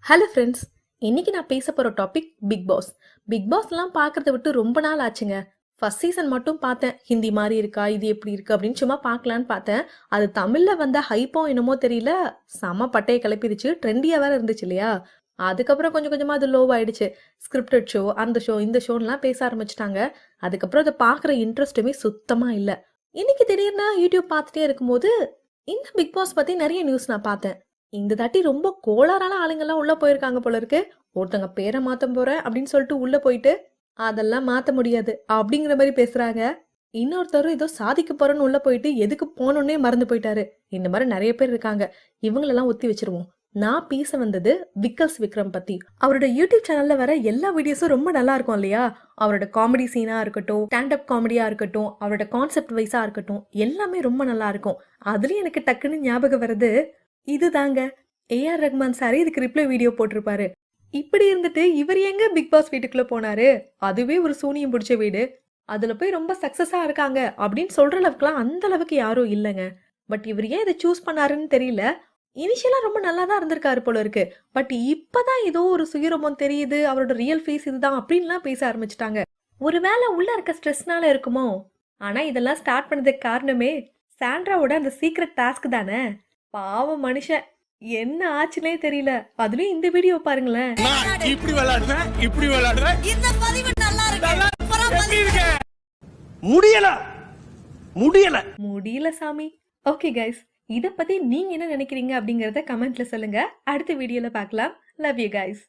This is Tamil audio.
ஹலோ ஃப்ரெண்ட்ஸ், இன்னைக்கு நான் பேச போகிற டாபிக் பிக் பாஸ். பிக் பாஸ்லாம் பார்க்கறத விட்டு ரொம்ப நாள் ஆச்சுங்க. ஃபர்ஸ்ட் சீசன் மட்டும் பார்த்தேன். ஹிந்தி மாதிரி இருக்கா, இது எப்படி இருக்கு அப்படின்னு சும்மா பார்க்கலான்னு பார்த்தேன். அது தமிழில் வந்த ஹைப்போ என்னமோ தெரியல, செம பட்டையை கிளப்பிடுச்சு, ட்ரெண்டியாக வேற இருந்துச்சு இல்லையா. அதுக்கப்புறம் கொஞ்சம் கொஞ்சமாக அது லோவ் ஆயிடுச்சு. ஸ்கிரிப்டட் ஷோ, அந்த ஷோ, இந்த ஷோன்லாம் பேச ஆரம்பிச்சிட்டாங்க. அதுக்கப்புறம் அதை பார்க்குற இன்ட்ரெஸ்ட்டுமே சுத்தமாக இல்லை. இன்னைக்கு திடீர்னு யூடியூப் பார்த்துட்டே இருக்கும்போது இந்த பிக் பாஸ் பற்றி நிறைய நியூஸ் நான் பார்த்தேன். இந்த தாட்டி ரொம்ப கோளாறான ஆளுங்கெல்லாம் உள்ள போயிருக்காங்க போல இருக்கு. ஒருத்தங்க பேரை மாத்த போறேன் அப்படின்னு சொல்லிட்டு உள்ள போயிட்டு அதெல்லாம் மாத்த முடியாது அப்படிங்கிற மாதிரி பேசுறாங்க. இன்னொருத்தரும் ஏதோ சாதிக்க போறேன்னு உள்ள போயிட்டு எதுக்கு போனோன்னே மறந்து போயிட்டாரு. இந்த மாதிரி நிறைய பேர் இருக்காங்க. இவங்களெல்லாம் ஒத்தி வச்சிருவோம். நான் பேச வந்தது விக்கல்ஸ் விக்ரம் பத்தி. அவரோட யூடியூப் சேனல்ல வர எல்லா வீடியோஸும் ரொம்ப நல்லா இருக்கும் இல்லையா. அவரோட காமெடி சீனா இருக்கட்டும், ஸ்டாண்ட் அப் காமெடியா இருக்கட்டும், அவரோட கான்செப்ட் வைஸா இருக்கட்டும், எல்லாமே ரொம்ப நல்லா இருக்கும். அதுலயும் எனக்கு டக்குன்னு ஞாபகம் வருது இதுதாங்க. ஏஆர் ரஹ்மான் சார் இதுக்கு ரிப்ளை வீடியோ போட்டிருப்பாரு. இப்படி இருந்துட்டு இவர் எங்க பிக் பாஸ் வீட்டுக்குள்ள போனாரு, அதுவே ஒரு சூனியம் பிடிச்ச வீடு, அதுல போய் ரொம்ப சக்சஸா இருக்காங்க அப்படின்னு சொல்ற அளவுக்குலாம் அந்த அளவுக்கு யாரும் இல்லைங்க. பட் இவர் ஏன் இதை சூஸ் பண்ணாருன்னு தெரியல. இனிஷியலா ரொம்ப நல்லா தான் இருந்திருக்காரு போல இருக்கு. பட் இப்பதான் ஏதோ ஒரு சுயரூபம் தெரியுது, அவரோட ரியல் ஃபேஸ் இதுதான் அப்படின்லாம் பேச ஆரம்பிச்சிட்டாங்க. ஒருவேளை உள்ள இருக்க ஸ்ட்ரெஸ்னால இருக்குமோ. ஆனா இதெல்லாம் ஸ்டார்ட் பண்ணதுக்கு காரணமே சாண்ட்ராவோட அந்த சீக்ரெட் டாஸ்க் தானே. பாவம் மனுஷன், என்ன ஆச்சுனே தெரியல. அதுலயும் இந்த வீடியோ பாருங்களேன். இப்படி விளையாடுவேன், இப்படி விளையாடுவேன். இந்த பதிவு நல்லா இருக்கு. முடியல சாமி. ஓகே கைஸ், இத பத்தி நீங்க என்ன நினைக்கிறீங்க அப்படிங்கறத கமெண்ட்ல சொல்லுங்க. அடுத்த வீடியோல பார்க்கலாம். Love you guys.